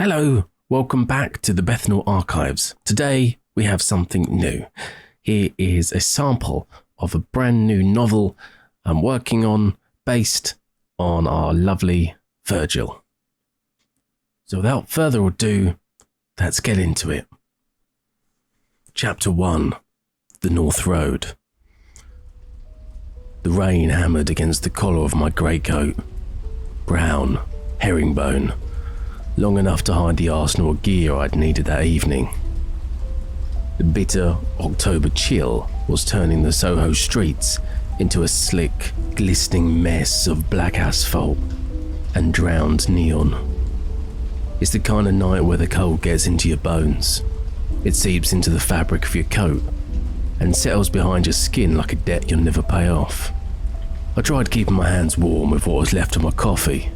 Hello, welcome back to the Bethnal Archives. Today we have something new. Here is a sample of a brand new novel I'm working on based on our lovely Virgil. So without further ado, let's get into it. Chapter 1, The North Road. The rain hammered against the collar of my greatcoat. Brown, herringbone, long enough to hide the arsenal of gear I'd needed that evening. The bitter October chill was turning the Soho streets into a slick, glistening mess of black asphalt and drowned neon. It's the kind of night where the cold gets into your bones. It seeps into the fabric of your coat and settles behind your skin like a debt you'll never pay off. I tried keeping my hands warm with what was left of my coffee.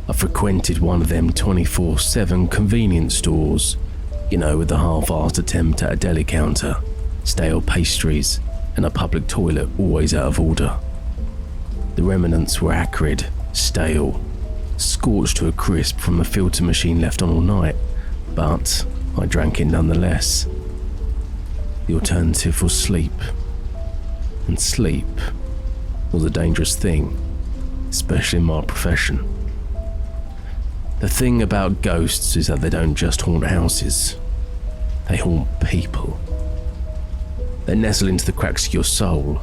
I frequented one of them 24/7 convenience stores, with the half-assed attempt at a deli counter, stale pastries, and a public toilet always out of order. The remnants were acrid, stale, scorched to a crisp from the filter machine left on all night, but I drank it nonetheless. The alternative was sleep. And sleep was a dangerous thing, especially in my profession. The thing about ghosts is that they don't just haunt houses, they haunt people. They nestle into the cracks of your soul,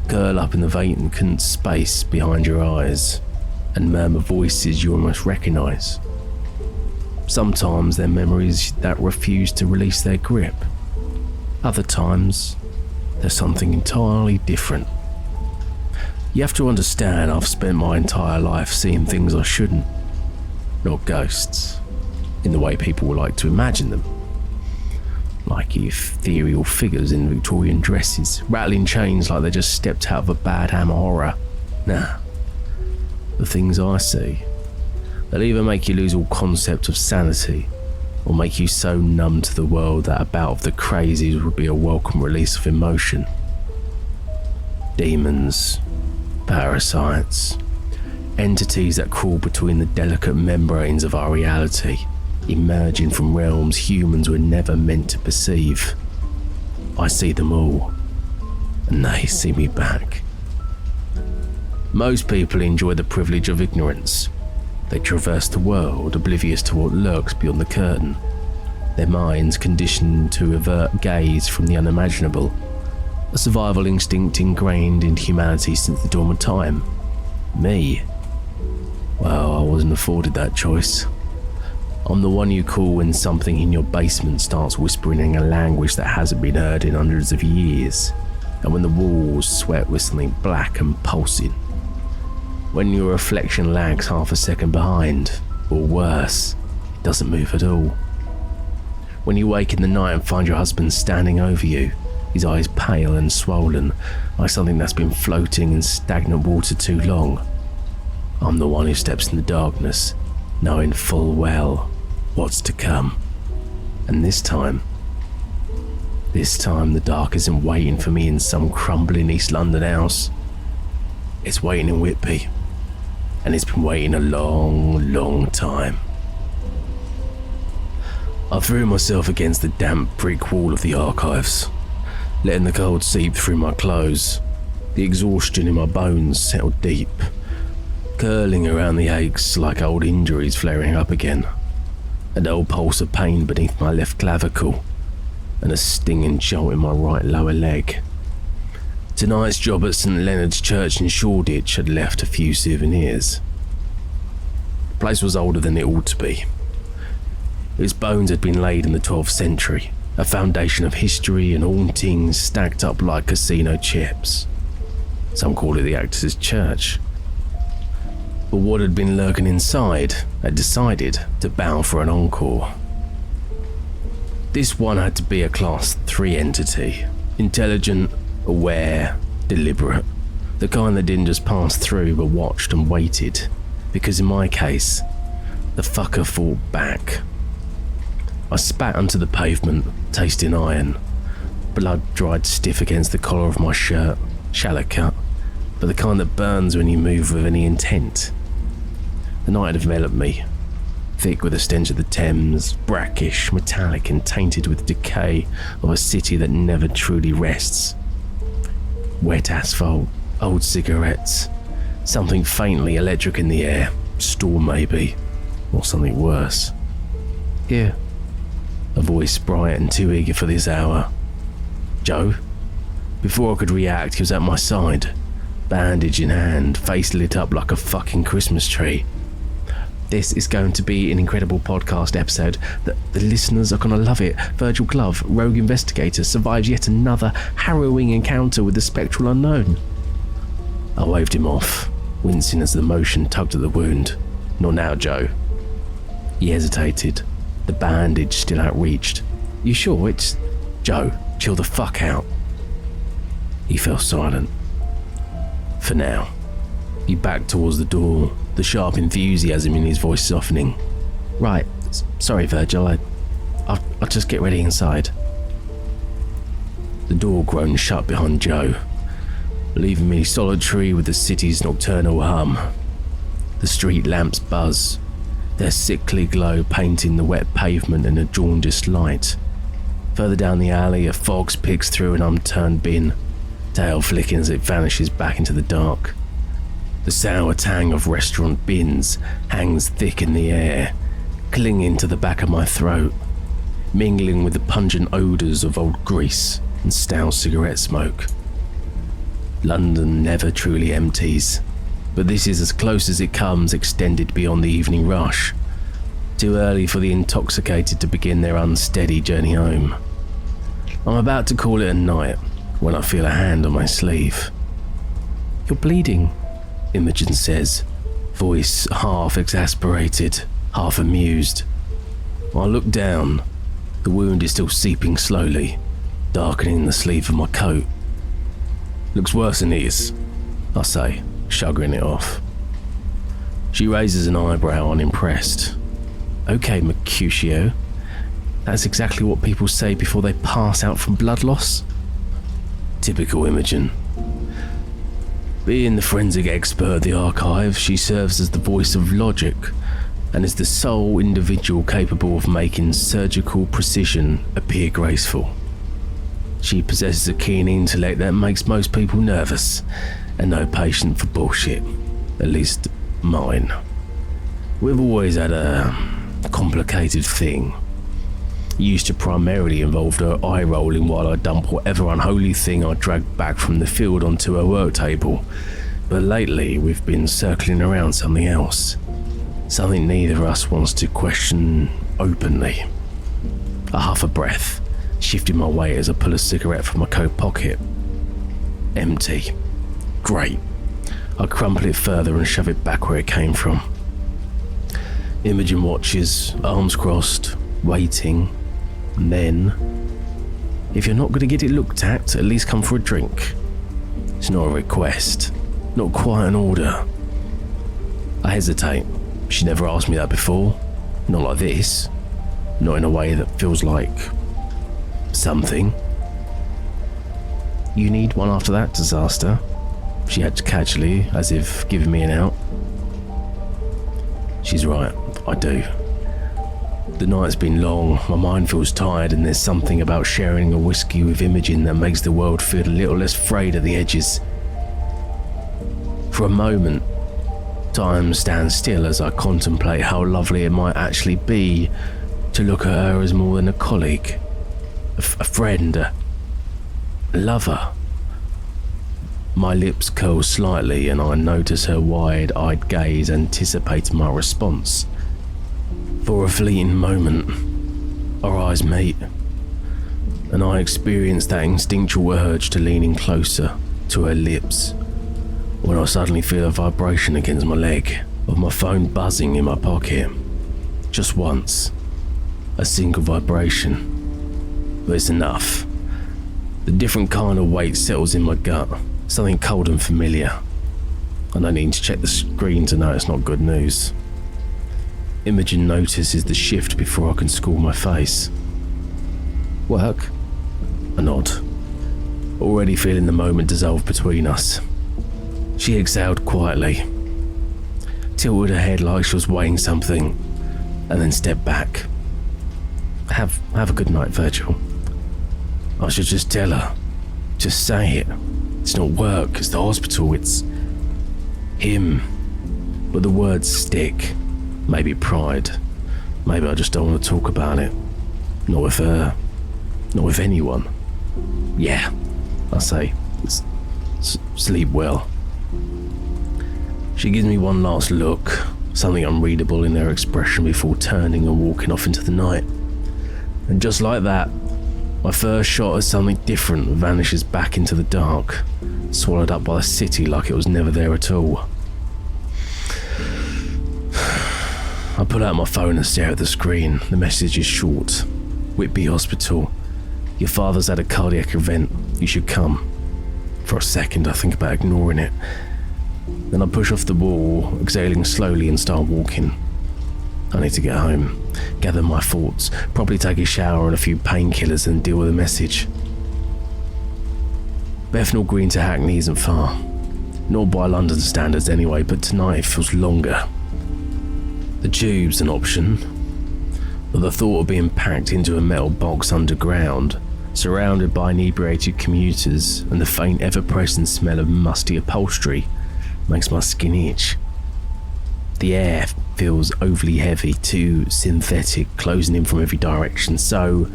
curl up in the vacant space behind your eyes, and murmur voices you almost recognize. Sometimes they're memories that refuse to release their grip. Other times, they're something entirely different. You have to understand, I've spent my entire life seeing things I shouldn't. Not ghosts, in the way people would like to imagine them. Like ethereal figures in Victorian dresses, rattling chains like they just stepped out of a bad Hammer horror. Nah. The things I see, they'll either make you lose all concept of sanity, or make you so numb to the world that a bout of the crazies would be a welcome release of emotion. Demons, parasites, entities that crawl between the delicate membranes of our reality, emerging from realms humans were never meant to perceive. I see them all, and they see me back. Most people enjoy the privilege of ignorance. They traverse the world oblivious to what lurks beyond the curtain, their minds conditioned to avert gaze from the unimaginable, a survival instinct ingrained in humanity since the dawn of time. Me? Well, I wasn't afforded that choice. I'm the one you call when something in your basement starts whispering in a language that hasn't been heard in hundreds of years, and when the walls sweat with something black and pulsing. When your reflection lags half a second behind, or worse, it doesn't move at all. When you wake in the night and find your husband standing over you, his eyes pale and swollen, like something that's been floating in stagnant water too long. I'm the one who steps in the darkness, knowing full well what's to come. And this time the dark isn't waiting for me in some crumbling East London house. It's waiting in Whitby, and it's been waiting a long, long time. I threw myself against the damp brick wall of the archives, letting the cold seep through my clothes. The exhaustion in my bones settled deep, curling around the aches like old injuries flaring up again, a dull pulse of pain beneath my left clavicle, and a stinging jolt in my right lower leg. Tonight's job at St Leonard's Church in Shoreditch had left a few souvenirs. The place was older than it ought to be. Its bones had been laid in the 12th century, a foundation of history and hauntings stacked up like casino chips. Some call it the Actors' Church. But what had been lurking inside had decided to bow for an encore. This one had to be a Class 3 entity, intelligent, aware, deliberate, the kind that didn't just pass through but watched and waited, because in my case, the fucker fought back. I spat onto the pavement, tasting iron, blood dried stiff against the collar of my shirt, shallow cut, but the kind that burns when you move with any intent. The night had enveloped me, thick with the stench of the Thames, brackish, metallic and tainted with decay of a city that never truly rests. Wet asphalt, old cigarettes, something faintly electric in the air, storm maybe, or something worse. Here, a voice bright and too eager for this hour. Joe? Before I could react, he was at my side, bandage in hand, face lit up like a fucking Christmas tree. This is going to be an incredible podcast episode. The listeners are going to love it. Virgil Glove, rogue investigator, survives yet another harrowing encounter with the spectral unknown. I waved him off, wincing as the motion tugged at the wound. Not now, Joe. He hesitated, the bandage still outreached. You sure it's... Joe, chill the fuck out. He fell silent. For now. He backed towards the door, the sharp enthusiasm in his voice softening. Right, sorry Virgil, I'll just get ready inside. The door groaned shut behind Joe, leaving me solitary with the city's nocturnal hum. The street lamps buzz, their sickly glow painting the wet pavement in a jaundiced light. Further down the alley, a fox picks through an unturned bin, tail flicking as it vanishes back into the dark. The sour tang of restaurant bins hangs thick in the air, clinging to the back of my throat, mingling with the pungent odours of old grease and stale cigarette smoke. London never truly empties, but this is as close as it comes extended beyond the evening rush. Too early for the intoxicated to begin their unsteady journey home. I'm about to call it a night when I feel a hand on my sleeve. You're bleeding, Imogen says, voice half exasperated, half amused. I look down. The wound is still seeping slowly, darkening the sleeve of my coat. Looks worse than it is, I say, shrugging it off. She raises an eyebrow, unimpressed. Okay, Mercutio. That's exactly what people say before they pass out from blood loss. Typical Imogen. Being the forensic expert at the archive, she serves as the voice of logic and is the sole individual capable of making surgical precision appear graceful. She possesses a keen intellect that makes most people nervous and no patience for bullshit, at least mine. We've always had a complicated thing. It used to primarily involve her eye rolling while I dump whatever unholy thing I dragged back from the field onto her work table, but lately we've been circling around something else, something neither of us wants to question openly. I huff a breath, shifting my weight as I pull a cigarette from my coat pocket. Empty. Great. I crumple it further and shove it back where it came from. Imogen watches, arms crossed, waiting. And then, if you're not going to get it looked at least come for a drink. It's not a request, not quite an order. I hesitate. She never asked me that before. Not like this. Not in a way that feels like something. You need one after that disaster? She had casually, as if giving me an out. She's right, I do. The night's been long, my mind feels tired, and there's something about sharing a whiskey with Imogen that makes the world feel a little less frayed at the edges. For a moment, time stands still as I contemplate how lovely it might actually be to look at her as more than a colleague, a friend, a lover. My lips curl slightly and I notice her wide-eyed gaze anticipating my response. For a fleeting moment, our eyes meet, and I experience that instinctual urge to lean in closer to her lips, when I suddenly feel a vibration against my leg, of my phone buzzing in my pocket. Just once, a single vibration, but it's enough. The different kind of weight settles in my gut, something cold and familiar. I don't need to check the screen to know it's not good news. Imogen notices the shift before I can school my face. Work? I nod, already feeling the moment dissolve between us. She exhaled quietly, tilted her head like she was weighing something, and then stepped back. Have a good night, Virgil. I should just tell her. Just say it. It's not work, it's the hospital, it's him. But the words stick. Maybe pride. Maybe I just don't want to talk about it. Not with her. Not with anyone. Yeah, I say. Sleep well. She gives me one last look, something unreadable in her expression before turning and walking off into the night. And just like that, my first shot at something different vanishes back into the dark, swallowed up by the city like it was never there at all. I pull out my phone and stare at the screen. The message is short. Whitby Hospital. Your father's had a cardiac event. You should come. For a second, I think about ignoring it. Then I push off the wall, exhaling slowly and start walking. I need to get home, gather my thoughts, probably take a shower and a few painkillers and deal with the message. Bethnal Green to Hackney isn't far. Not by London standards anyway, but tonight it feels longer. The tube's an option, but the thought of being packed into a metal box underground, surrounded by inebriated commuters and the faint ever-present smell of musty upholstery makes my skin itch. The air feels overly heavy, too synthetic, closing in from every direction, so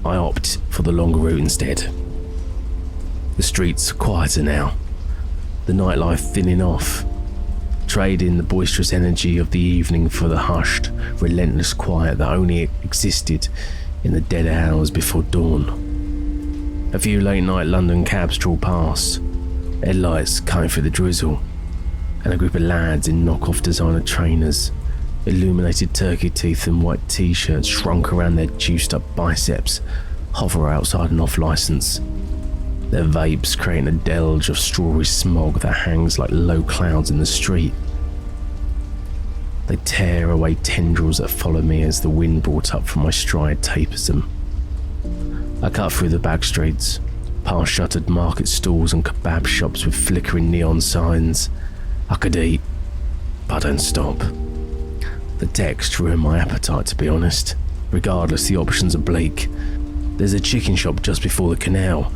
I opt for the longer route instead. The streets are quieter now, the nightlife thinning off, trading the boisterous energy of the evening for the hushed, relentless quiet that only existed in the dead hours before dawn. A few late-night London cabs draw past, headlights cutting through the drizzle, and a group of lads in knock-off designer trainers, illuminated turkey teeth and white t-shirts shrunk around their juiced-up biceps, hover outside an off-licence. Their vapes creating a delge of strawberry smog that hangs like low clouds in the street. They tear away tendrils that follow me as the wind brought up from my stride tapers them. I cut through the back streets, past shuttered market stalls and kebab shops with flickering neon signs. I could eat, but I don't stop. The text ruined my appetite, to be honest. Regardless, the options are bleak. There's a chicken shop just before the canal.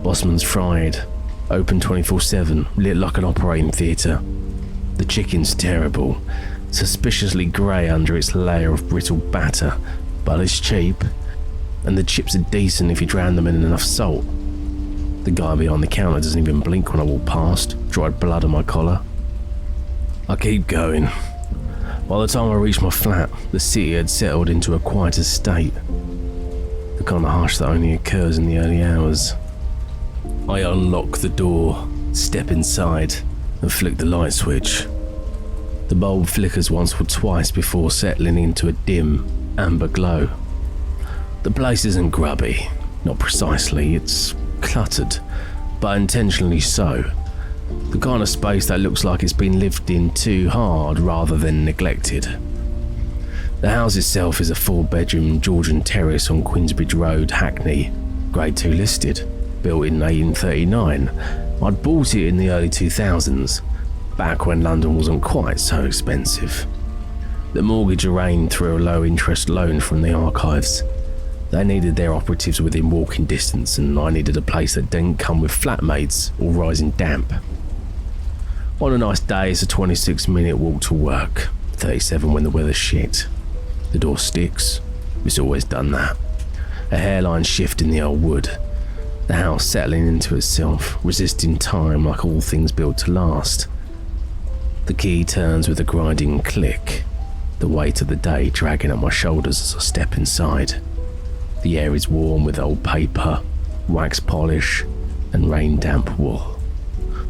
Bossman's Fried, open 24/7, lit like an operating theatre. The chicken's terrible, suspiciously grey under its layer of brittle batter, but it's cheap, and the chips are decent if you drown them in enough salt. The guy behind the counter doesn't even blink when I walk past, dried blood on my collar. I keep going. By the time I reach my flat, the city had settled into a quieter state, the kind of hush that only occurs in the early hours. I unlock the door, step inside, and flick the light switch. The bulb flickers once or twice before settling into a dim, amber glow. The place isn't grubby, not precisely, it's cluttered, but intentionally so. The kind of space that looks like it's been lived in too hard rather than neglected. The house itself is a 4-bedroom Georgian terrace on Queensbridge Road, Hackney, Grade 2 listed, built in 1839. I'd bought it in the early 2000s, back when London wasn't quite so expensive. The mortgage arranged through a low-interest loan from the archives. They needed their operatives within walking distance, and I needed a place that didn't come with flatmates or rising damp. On a nice day, it's a 26-minute walk to work, 37 when the weather's shit. The door sticks. It's always done that. A hairline shift in the old wood. The house settling into itself, resisting time like all things built to last. The key turns with a grinding click, the weight of the day dragging at my shoulders as I step inside. The air is warm with old paper, wax polish, and rain-damp wool.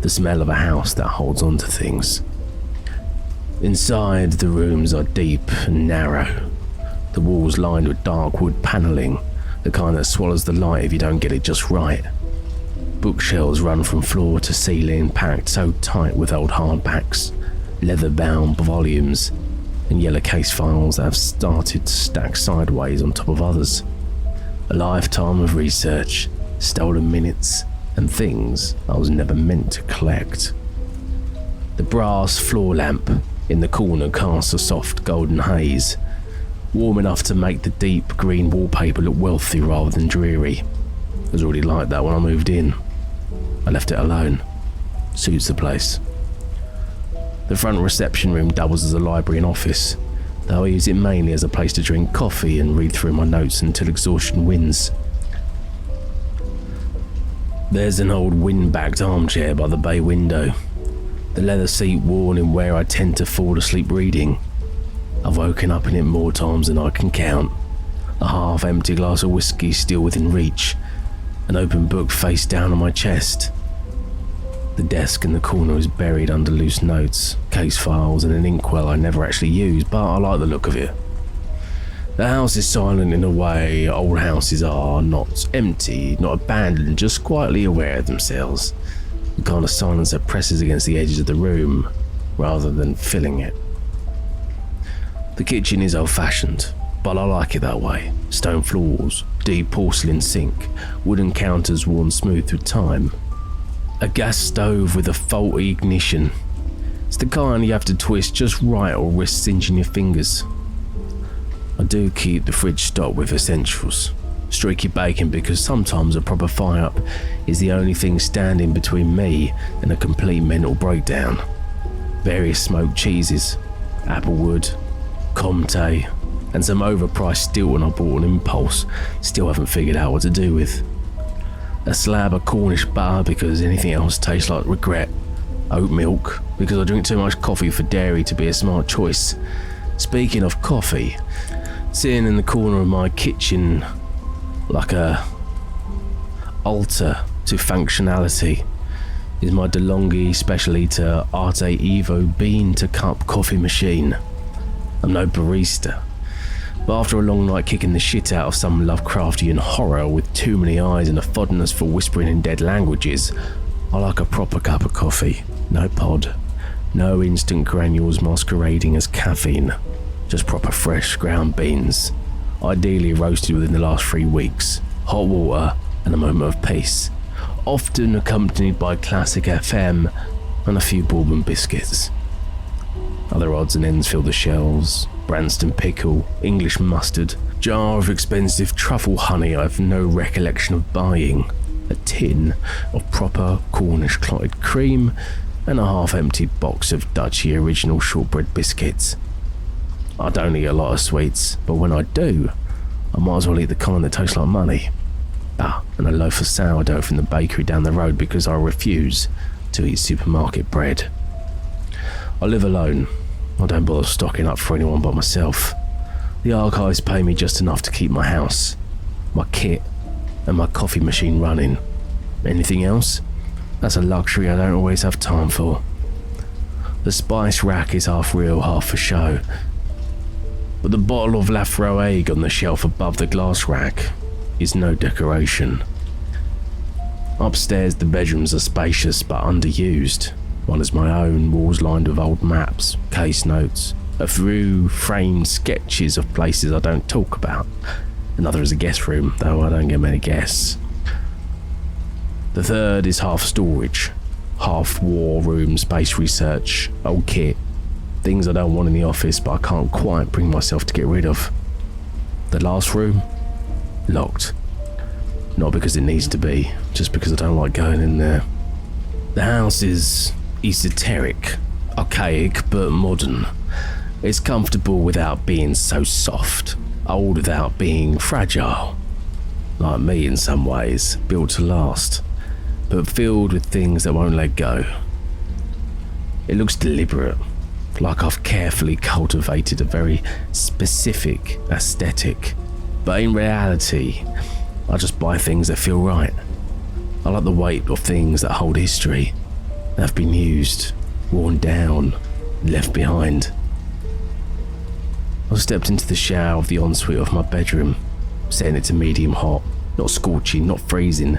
The smell of a house that holds on to things. Inside, the rooms are deep and narrow, the walls lined with dark wood panelling, the kind that swallows the light if you don't get it just right. Bookshelves run from floor to ceiling, packed so tight with old hardbacks, leather-bound volumes, and yellow case files that have started to stack sideways on top of others. A lifetime of research, stolen minutes, and things I was never meant to collect. The brass floor lamp in the corner casts a soft golden haze, warm enough to make the deep green wallpaper look wealthy rather than dreary. It was already like that when I moved in. I left it alone. Suits the place. The front reception room doubles as a library and office, though I use it mainly as a place to drink coffee and read through my notes until exhaustion wins. There's an old wind-backed armchair by the bay window, the leather seat worn in where I tend to fall asleep reading. I've woken up in it more times than I can count. A half-empty glass of whiskey still within reach, an open book face down on my chest. The desk in the corner is buried under loose notes, case files and an inkwell I never actually use, but I like the look of it. The house is silent in a way old houses are, not empty, not abandoned, just quietly aware of themselves. The kind of silence that presses against the edges of the room, rather than filling it. The kitchen is old-fashioned, but I like it that way. Stone floors, deep porcelain sink, wooden counters worn smooth through time. A gas stove with a faulty ignition. It's the kind you have to twist just right or risk singeing your fingers. I do keep the fridge stocked with essentials. Streaky bacon because sometimes a proper fire-up is the only thing standing between me and a complete mental breakdown. Various smoked cheeses, applewood, Comté, and some overpriced Stilton I bought on impulse, still haven't figured out what to do with. A slab of Cornish butter because anything else tastes like regret. Oat milk because I drink too much coffee for dairy to be a smart choice. Speaking of coffee, sitting in the corner of my kitchen like a altar to functionality is my DeLonghi Specialita Arte Evo bean to cup coffee machine. I'm no barista, but after a long night kicking the shit out of some Lovecraftian horror with too many eyes and a fondness for whispering in dead languages, I like a proper cup of coffee. No pod, no instant granules masquerading as caffeine, just proper fresh ground beans, ideally roasted within the last 3 weeks, hot water and a moment of peace, often accompanied by classic FM and a few bourbon biscuits. Other odds and ends fill the shelves. Branston pickle, English mustard, jar of expensive truffle honey I've no recollection of buying, a tin of proper Cornish clotted cream, and a half-emptied box of Dutchy original shortbread biscuits. I don't eat a lot of sweets, but when I do, I might as well eat the kind that tastes like money. And a loaf of sourdough from the bakery down the road because I refuse to eat supermarket bread. I live alone. I don't bother stocking up for anyone but myself. The archives pay me just enough to keep my house, my kit, and my coffee machine running. Anything else? That's a luxury I don't always have time for. The spice rack is half real, half for show. But the bottle of Lafroig on the shelf above the glass rack is no decoration. Upstairs the bedrooms are spacious but underused. One is my own, walls lined with old maps, case notes, a few framed sketches of places I don't talk about. Another is a guest room, though I don't get many guests. The third is half storage, half war room, space research, old kit, things I don't want in the office but I can't quite bring myself to get rid of. The last room? Locked. Not because it needs to be, just because I don't like going in there. The house is esoteric, archaic but modern. It's comfortable without being so soft, old without being fragile. Like me in some ways, built to last, but filled with things that won't let go. It looks deliberate, like I've carefully cultivated a very specific aesthetic, but in reality, I just buy things that feel right. I like the weight of things that hold history, that have been used, worn down, left behind. I stepped into the shower of the ensuite of my bedroom, setting it to medium hot, not scorching, not freezing,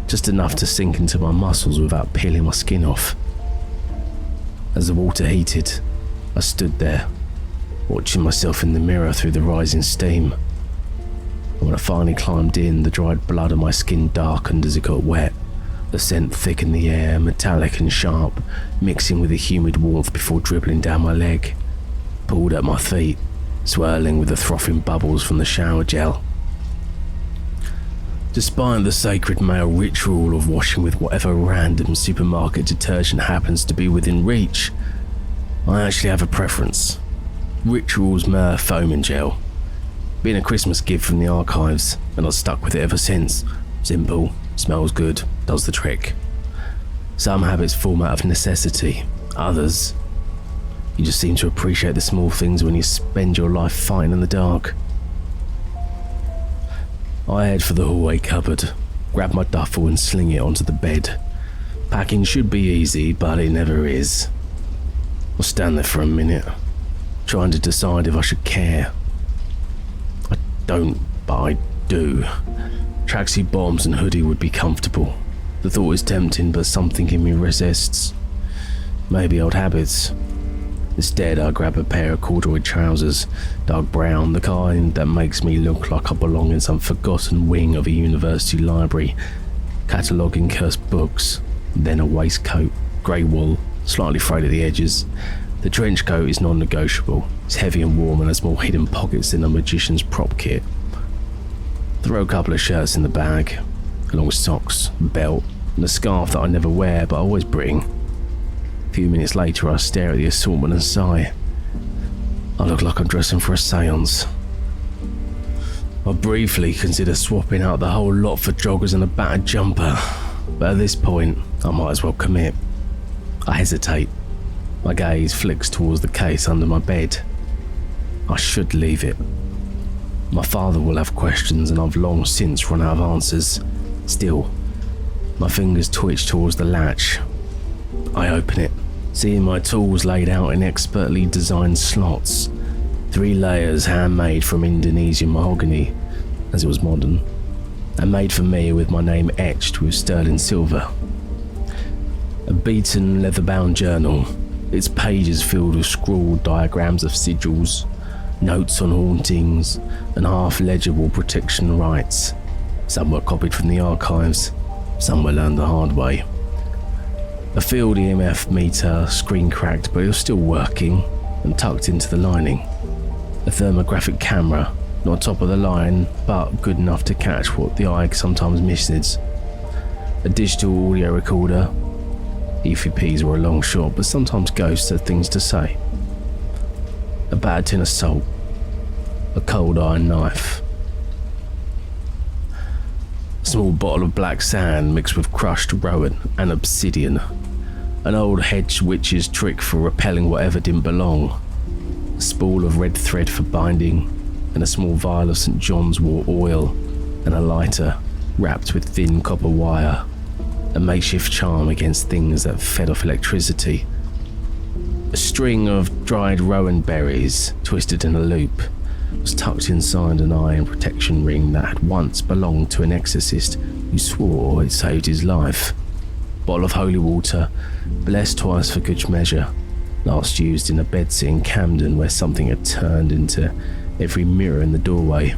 just enough to sink into my muscles without peeling my skin off. As the water heated, I stood there, watching myself in the mirror through the rising steam. And when I finally climbed in, the dried blood on my skin darkened as it got wet, The scent thick in the air, metallic and sharp, mixing with the humid warmth before dribbling down my leg. Pulled at my feet, swirling with the frothing bubbles from the shower gel. Despite the sacred male ritual of washing with whatever random supermarket detergent happens to be within reach, I actually have a preference. Ritual's Myrrh Foaming Gel. Been a Christmas gift from the archives, and I've stuck with it ever since. Simple, smells good, does the trick. Some habits form out of necessity, others, you just seem to appreciate the small things when you spend your life fighting in the dark. I head for the hallway cupboard, grab my duffel and sling it onto the bed. Packing should be easy, but it never is. I'll stand there for a minute, trying to decide if I should care. I don't, but I do. Tracksuit bottoms and hoodie would be comfortable. The thought is tempting, but something in me resists. Maybe old habits. Instead, I grab a pair of corduroy trousers, dark brown, the kind that makes me look like I belong in some forgotten wing of a university library, cataloguing cursed books, then a waistcoat, grey wool, slightly frayed at the edges. The trench coat is non-negotiable. It's heavy and warm and has more hidden pockets than a magician's prop kit. Throw a couple of shirts in the bag, along with socks, a belt, and a scarf that I never wear but always bring. A few minutes later, I stare at the assortment and sigh. I look like I'm dressing for a seance. I briefly consider swapping out the whole lot for joggers and a battered jumper, but at this point, I might as well commit. I hesitate. My gaze flicks towards the case under my bed. I should leave it. My father will have questions and I've long since run out of answers. Still, my fingers twitch towards the latch. I open it, seeing my tools laid out in expertly designed slots. 3 layers handmade from Indonesian mahogany, as it was modern, and made for me with my name etched with sterling silver. A beaten leather-bound journal, its pages filled with scrawled diagrams of sigils, notes on hauntings, and half-legible protection rites. Some were copied from the archives, some were learned the hard way. A field EMF meter, screen cracked, but it was still working, and tucked into the lining. A thermographic camera, not top of the line, but good enough to catch what the eye sometimes misses. A digital audio recorder. EVPs were a long shot, but sometimes ghosts had things to say. A battered tin of salt. A cold iron knife. A small bottle of black sand mixed with crushed rowan and obsidian. An old hedge witch's trick for repelling whatever didn't belong. A spool of red thread for binding, and a small vial of St. John's wort oil, and a lighter wrapped with thin copper wire. A makeshift charm against things that fed off electricity. A string of dried rowan berries, twisted in a loop, was tucked inside an iron protection ring that had once belonged to an exorcist who swore it saved his life. Bottle of holy water, blessed twice for good measure, last used in a bedsit in Camden where something had turned into every mirror in the doorway.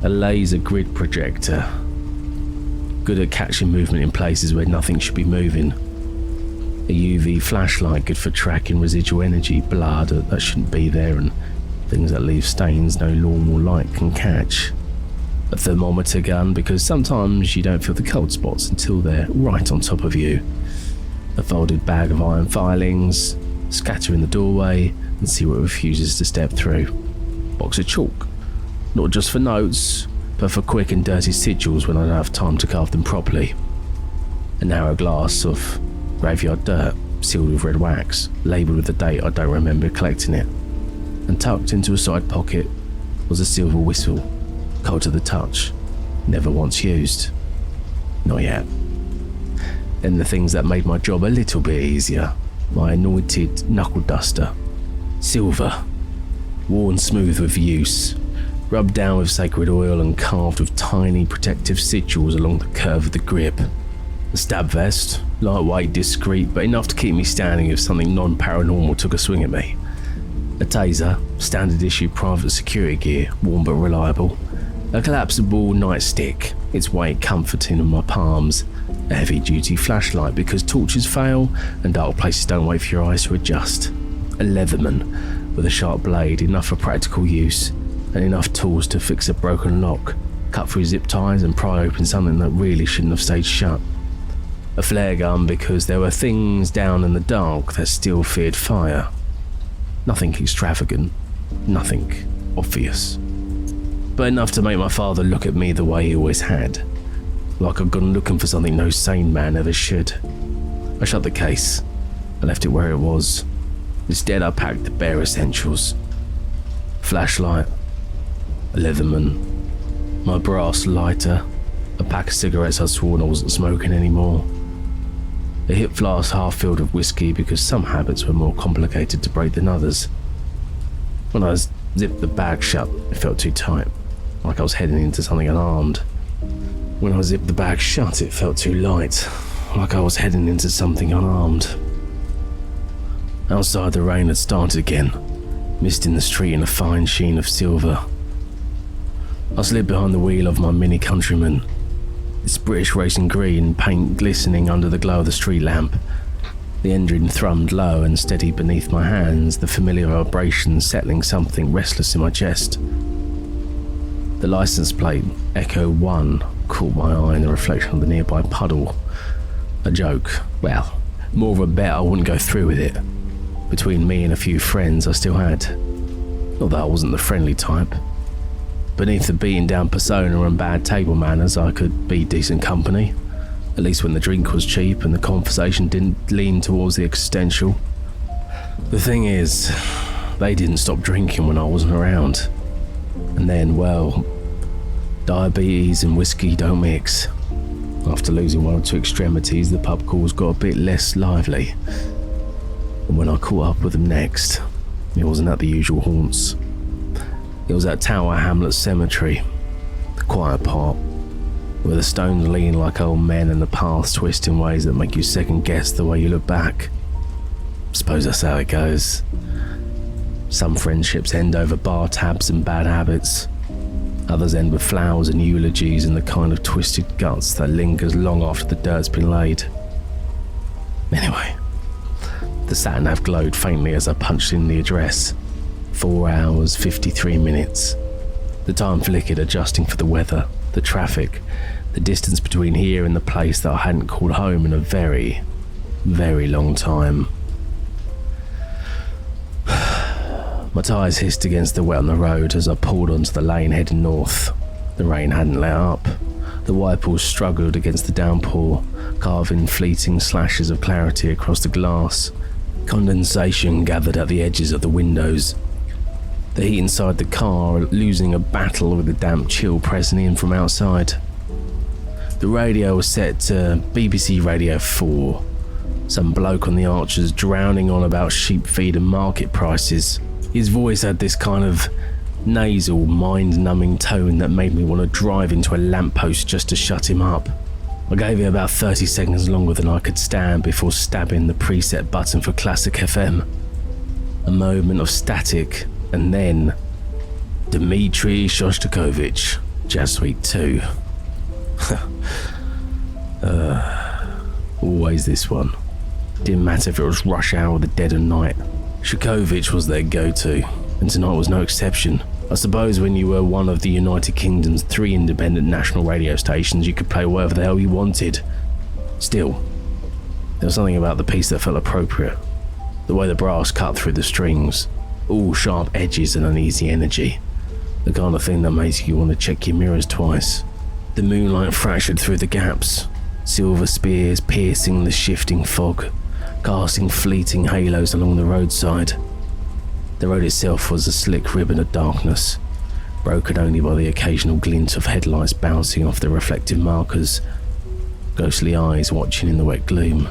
A laser grid projector, good at catching movement in places where nothing should be moving. A UV flashlight good for tracking residual energy, blood that shouldn't be there, and things that leave stains no normal light can catch. A thermometer gun because sometimes you don't feel the cold spots until they're right on top of you. A folded bag of iron filings, scatter in the doorway and see what refuses to step through. Box of chalk, not just for notes, but for quick and dirty sigils when I don't have time to carve them properly. A narrow glass of graveyard dirt, sealed with red wax, labelled with the date I don't remember collecting it. And tucked into a side pocket was a silver whistle, cold to the touch, never once used. Not yet. Then the things that made my job a little bit easier. My anointed knuckle duster. Silver, worn smooth with use, rubbed down with sacred oil and carved with tiny protective sigils along the curve of the grip. A stab vest, lightweight, discreet, but enough to keep me standing if something non-paranormal took a swing at me. A taser, standard issue private security gear, warm but reliable. A collapsible nightstick, its weight comforting in my palms. A heavy-duty flashlight because torches fail and dark places don't wait for your eyes to adjust. A Leatherman with a sharp blade, enough for practical use, and enough tools to fix a broken lock, cut through zip ties and pry open something that really shouldn't have stayed shut. A flare gun because there were things down in the dark that still feared fire. Nothing extravagant, nothing obvious, but enough to make my father look at me the way he always had, like I'd gone looking for something no sane man ever should. I shut the case. I left it where it was. Instead, I packed the bare essentials. Flashlight, a Leatherman, my brass lighter, a pack of cigarettes I'd sworn I wasn't smoking anymore, a hip flask half filled with whiskey because some habits were more complicated to break than others. When I zipped the bag shut, it felt too tight, like I was heading into something unarmed. When I zipped the bag shut, it felt too light, like I was heading into something unarmed. Outside, the rain had started again, mist in the street and a fine sheen of silver. I slid behind the wheel of my Mini Countryman, its British racing green paint glistening under the glow of the street lamp. The engine thrummed low and steady beneath my hands, the familiar vibration settling something restless in my chest. The license plate, Echo 1, caught my eye in the reflection of the nearby puddle. A joke. Well, more of a bet I wouldn't go through with it. Between me and a few friends I still had. Not that I wasn't the friendly type. Beneath the beaten down persona and bad table manners, I could be decent company. At least when the drink was cheap and the conversation didn't lean towards the existential. The thing is, they didn't stop drinking when I wasn't around. And then, well, diabetes and whiskey don't mix. After losing one or two extremities, the pub calls got a bit less lively. And when I caught up with them next, it wasn't at the usual haunts. It was at Tower Hamlet Cemetery, the quiet part, where the stones lean like old men and the paths twist in ways that make you second guess the way you look back. Suppose that's how it goes. Some friendships end over bar tabs and bad habits. Others end with flowers and eulogies and the kind of twisted guts that lingers long after the dirt's been laid. Anyway, the sat-nav glowed faintly as I punched in the address. 4 hours, 53 minutes. The time flickered, adjusting for the weather, the traffic, the distance between here and the place that I hadn't called home in a very, very long time. My tyres hissed against the wet on the road as I pulled onto the lane heading north. The rain hadn't let up. The wipers struggled against the downpour, carving fleeting slashes of clarity across the glass. Condensation gathered at the edges of the windows. The heat inside the car losing a battle with the damp chill pressing in from outside. The radio was set to BBC Radio 4. Some bloke on the Archers drowning on about sheep feed and market prices. His voice had this kind of nasal, mind-numbing tone that made me want to drive into a lamppost just to shut him up. I gave it about 30 seconds longer than I could stand before stabbing the preset button for Classic FM. A moment of static, and then Dmitri Shostakovich, Jazz Suite 2. Always this one. Didn't matter if it was rush hour or the dead of night. Shostakovich was their go-to, and tonight was no exception. I suppose when you were one of the United Kingdom's 3 independent national radio stations, you could play whatever the hell you wanted. Still, there was something about the piece that felt appropriate. The way the brass cut through the strings, all sharp edges and uneasy energy. The kind of thing that makes you want to check your mirrors twice. The moonlight fractured through the gaps, silver spears piercing the shifting fog, casting fleeting halos along the roadside. The road itself was a slick ribbon of darkness, broken only by the occasional glint of headlights bouncing off the reflective markers, ghostly eyes watching in the wet gloom.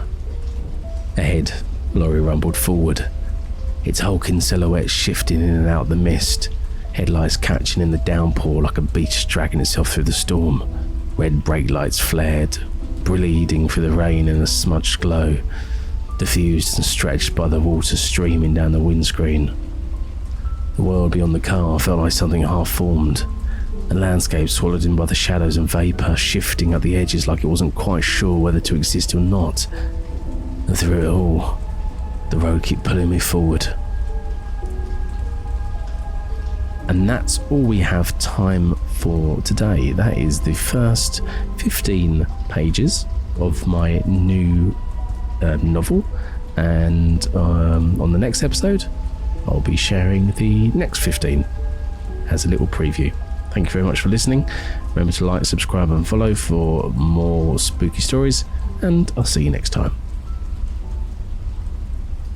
Ahead, lorry rumbled forward, its hulking silhouette shifting in and out the mist, headlights catching in the downpour like a beast dragging itself through the storm. Red brake lights flared, bleeding through the rain in a smudged glow, diffused and stretched by the water streaming down the windscreen. The world beyond the car felt like something half-formed, The landscape swallowed in by the shadows and vapour, shifting at the edges like it wasn't quite sure whether to exist or not. And through it all, the road kept pulling me forward. And that's all we have time for today. That is the first 15 pages of my new novel. And on the next episode, I'll be sharing the next 15 as a little preview. Thank you very much for listening. Remember to like, subscribe and follow for more spooky stories, and I'll see you next time.